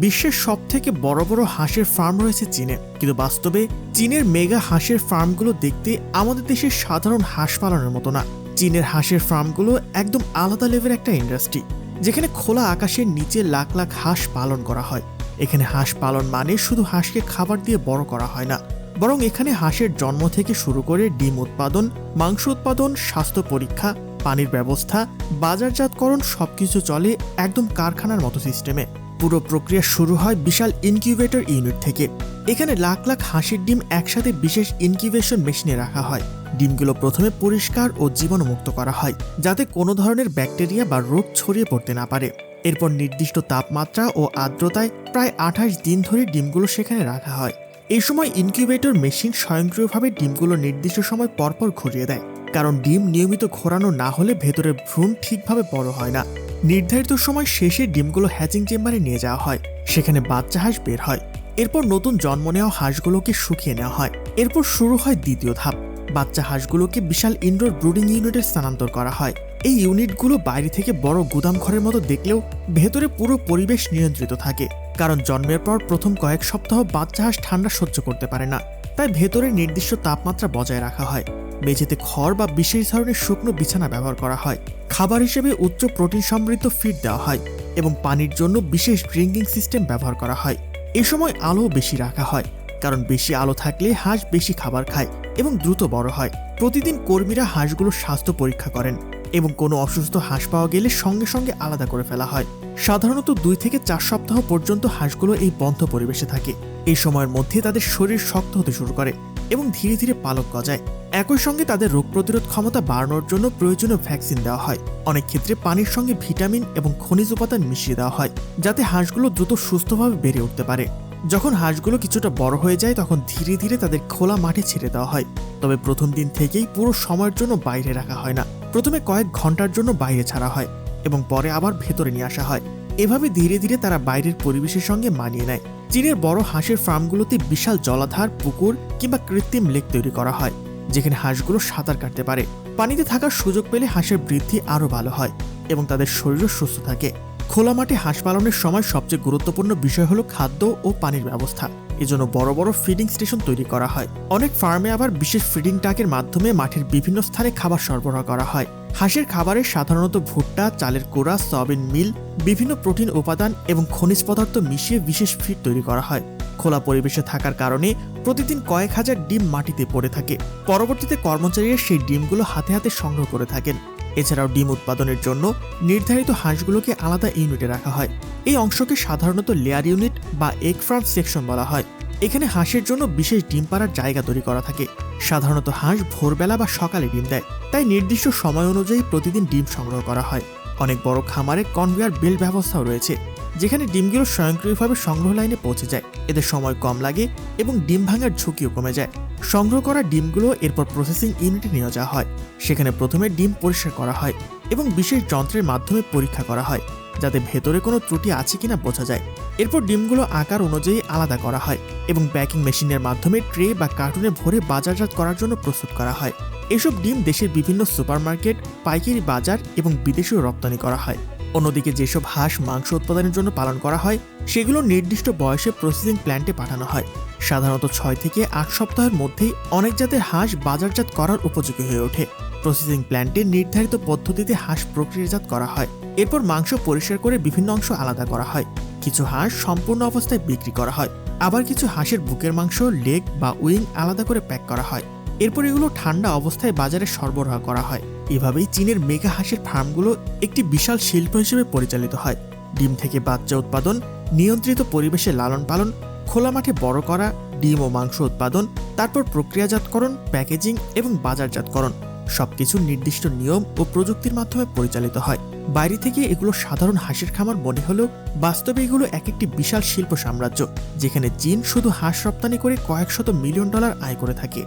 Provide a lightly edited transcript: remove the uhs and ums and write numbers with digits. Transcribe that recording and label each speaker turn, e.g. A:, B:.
A: বিশ্বের সবথেকে বড় বড় হাঁসের ফার্ম রয়েছে চীনে, কিন্তু বাস্তবে চীনের মেগা হাঁসের ফার্মগুলো দেখতে আমাদের দেশের সাধারণ হাঁস পালনের মতো না। চীনের হাঁসের ফার্মগুলো একদম আলাদা লেভেলের একটা ইন্ডাস্ট্রি, যেখানে খোলা আকাশের নিচে লাখ লাখ হাঁস পালন করা হয়। এখানে হাঁস পালন মানে শুধু হাঁসকে খাবার দিয়ে বড় করা হয় না, বরং এখানে হাঁসের জন্ম থেকে শুরু করে ডিম উৎপাদন, মাংস উৎপাদন, স্বাস্থ্য পরীক্ষা, পানির ব্যবস্থা, বাজারজাতকরণ সবকিছু চলে একদম কারখানার মতো সিস্টেমে। পুরো প্রক্রিয়া শুরু হয় বিশাল ইনকিউবেটর ইউনিট থেকে। এখানে লাখ লাখ হাঁসের ডিম একসাথে বিশেষ ইনকিউবেশন মেশিনে রাখা হয়। ডিমগুলো প্রথমে পরিষ্কার ও জীবাণুমুক্ত করা হয়, যাতে কোনো ধরনের ব্যাকটেরিয়া বা রোগ ছড়িয়ে পড়তে না পারে। এরপর নির্দিষ্ট তাপমাত্রা ও আর্দ্রতায় প্রায় 28 দিন ধরে ডিমগুলো সেখানে রাখা হয়। এই সময় ইনকিউবেটর মেশিন স্বয়ংক্রিয়ভাবে ডিমগুলো নির্দিষ্ট সময় পরপর ঘুরিয়ে দেয়, কারণ ডিম নিয়মিত ঘোরানো না হলে ভেতরের ভ্রূণ ঠিকভাবে বড় হয় না। নির্ধারিত সময় শেষে ডিমগুলো হ্যাচিং চেম্বারে নিয়ে যাওয়া হয়, সেখানে বাচ্চা হাঁস বের হয়। এরপর নতুন জন্ম নেওয়া হাঁসগুলোকে শুকিয়ে নেওয়া হয়। এরপর শুরু হয় দ্বিতীয় ধাপ, বাচ্চা হাঁসগুলোকে বিশাল ইনডোর ব্রুডিং ইউনিটে স্থানান্তর করা হয়। এই ইউনিটগুলো বাইরে থেকে বড় গুদাম ঘরের মতো দেখলেও ভেতরে পুরো পরিবেশ নিয়ন্ত্রিত থাকে, কারণ জন্মের পর প্রথম কয়েক সপ্তাহ বাচ্চা হাঁস ঠান্ডা সহ্য করতে পারে না, তাই ভেতরে নির্দিষ্ট তাপমাত্রা বজায় রাখা হয়। মেঝেতে খড় বা বিশেষ ধরনের শুকনো বিছানা ব্যবহার করা হয়। খাবার হিসেবে উচ্চ প্রোটিন সমৃদ্ধ ফিড দেওয়া হয় এবং পানির জন্য বিশেষ ড্রিঙ্কিং সিস্টেম ব্যবহার করা হয়। এ সময় আলো বেশি রাখা হয়, কারণ বেশি আলো থাকলে হাঁস বেশি খাবার খায় এবং দ্রুত বড় হয়। প্রতিদিন কর্মীরা হাঁসগুলোর স্বাস্থ্য পরীক্ষা করেন এবং কোনো অসুস্থ হাঁস পাওয়া গেলে সঙ্গে সঙ্গে আলাদা করে ফেলা হয়। সাধারণত 2 থেকে 4 সপ্তাহ পর্যন্ত হাঁসগুলো এই বন্ধ পরিবেশে থাকে। এই সময়ের মধ্যে তাদের শরীর শক্ত হতে শুরু করে এবং ধীরে ধীরে পালক গজায়। একই সঙ্গে তাদের রোগ প্রতিরোধ ক্ষমতা বাড়ানোর জন্য প্রয়োজনীয় ভ্যাকসিন দেওয়া হয়। অনেক ক্ষেত্রে পানির সঙ্গে ভিটামিন এবং খনিজ উপাদান মিশিয়ে দেওয়া হয়, যাতে হাঁসগুলো দ্রুত সুস্থভাবে বেড়ে উঠতে পারে। যখন হাঁসগুলো কিছুটা বড় হয়ে যায় তখন ধীরে ধীরে তাদের খোলা মাঠে ছেড়ে দেওয়া হয়, তবে প্রথম দিন থেকেই পুরো সময়ের জন্য বাইরে রাখা হয় না। প্রথমে কয়েক ঘন্টার জন্য বাইরে ছাড়া হয় এবং পরে আবার ভেতরে নিয়ে আসা হয়। এভাবে ধীরে ধীরে তারা বাইরের পরিবেশের সঙ্গে মানিয়ে নেয়। চীনের বড় হাঁসের ফার্মগুলোতে বিশাল জলাধার, পুকুর কিংবা কৃত্রিম লেক তৈরি করা হয়, যেখানে হাঁসগুলো সাঁতার কাটতে পারে। পানিতে থাকার সুযোগ পেলে হাঁসের বৃদ্ধি আরও ভালো হয় এবং তাদের শরীরও সুস্থ থাকে। খোলা মাঠে হাঁস পালনের সময় সবচেয়ে গুরুত্বপূর্ণ বিষয় হলো খাদ্য ও পানির ব্যবস্থা। এজন্য বড় বড় ফিডিং স্টেশন তৈরি করা হয়। অনেক ফার্মে আবার বিশেষ ফিডিং ট্যাঙ্কের মাধ্যমে মাঠের বিভিন্ন স্থানে খাবার সরবরাহ করা হয়। হাঁসের খাবারে সাধারণত ভুট্টা, চালের কোড়া, সয়াবিন মিল, বিভিন্ন প্রোটিন উপাদান এবং খনিজ পদার্থ মিশিয়ে বিশেষ ফিড তৈরি করা হয়। খোলা পরিবেশে থাকার কারণে প্রতিদিন কয়েক হাজার ডিম মাটিতে পড়ে থাকে। পরবর্তীতে কর্মচারীরা সেই ডিমগুলো হাতে হাতে সংগ্রহ করে থাকেন। এছাড়াও ডিম উৎপাদনের জন্য নির্ধারিত হাঁসগুলোকে আলাদা ইউনিটে রাখা হয়। এই অংশকে সাধারণত লেয়ার ইউনিট বা এগ ফার্ম সেকশন বলা হয়। এখানে হাঁসের জন্য বিশেষ ডিম পাড়ার জায়গা তৈরি করা থাকে। সাধারণত হাঁস ভোরবেলা বা সকালে ডিম দেয়, তাই নির্দিষ্ট সময় অনুযায়ী প্রতিদিন ডিম সংগ্রহ করা হয়। অনেক বড় খামারে কনভেয়ার বেল্ট ব্যবস্থাও রয়েছে, যেখানে ডিমগুলো স্বয়ংক্রিয়ভাবে সংগ্রহ লাইনে পৌঁছে যায়। এতে সময় কম লাগে এবং ডিম ভাঙার ঝুঁকিও কমে যায়। সংগ্রহ করা ডিমগুলো এরপর প্রসেসিং ইউনিটে নিয়ে যাওয়া হয়। সেখানে প্রথমে ডিম পরিষ্কার করা হয় এবং বিশেষ যন্ত্রের মাধ্যমে পরীক্ষা করা হয়, যাতে ভেতরে কোনো ত্রুটি আছে কিনা বোঝা যায়। এরপর ডিমগুলো আকার অনুযায়ী আলাদা করা হয় এবং প্যাকিং মেশিনের মাধ্যমে ট্রে বা কার্টুনে ভরে বাজারজাত করার জন্য প্রস্তুত করা হয়। এসব ডিম দেশের বিভিন্ন সুপারমার্কেট, পাইকারি বাজার এবং বিদেশেও রপ্তানি করা হয়। অন্যদিকে যেসব হাঁস মাংস উৎপাদনের জন্য পালন করা হয়, সেগুলো নির্দিষ্ট বয়সে প্রসেসিং প্ল্যান্টে পাঠানো হয়। সাধারণত 6 থেকে 8 সপ্তাহের মধ্যেই অনেক জাতের হাঁস বাজারজাত করার উপযোগী হয়ে ওঠে। প্রসেসিং প্ল্যান্টে নির্ধারিত পদ্ধতিতে হাঁস প্রক্রিয়াজাত করা হয়। এরপর মাংস পরিষ্কার করে বিভিন্ন অংশ আলাদা করা হয়। কিছু হাঁস সম্পূর্ণ অবস্থায় বিক্রি করা হয়, আবার কিছু হাঁসের বুকের মাংস, লেগ বা উইং আলাদা করে প্যাক করা হয়। এরপর এগুলো ঠান্ডা অবস্থায় বাজারে সরবরাহ করা হয়। এভাবেই চীনের মেগা হাঁসের ফার্মগুলো একটি বিশাল শিল্প হিসেবে পরিচালিত হয়। ডিম থেকে বাচ্চা উৎপাদন, নিয়ন্ত্রিত পরিবেশে লালন পালন, খোলা মাঠে বড় করা, ডিম ও মাংস উৎপাদন, তারপর প্রক্রিয়াজাতকরণ, প্যাকেজিং এবং বাজারজাতকরণ সবকিছু নির্দিষ্ট নিয়ম ও প্রযুক্তির মাধ্যমে পরিচালিত হয়। বাইরে থেকে এগুলো সাধারণ হাঁসের খামার মনে হলেও বাস্তবে এগুলো একটি বিশাল শিল্প সাম্রাজ্য, যেখানে চীন শুধু হাঁস রপ্তানি করে কয়েক শত মিলিয়ন ডলার আয় করে থাকে।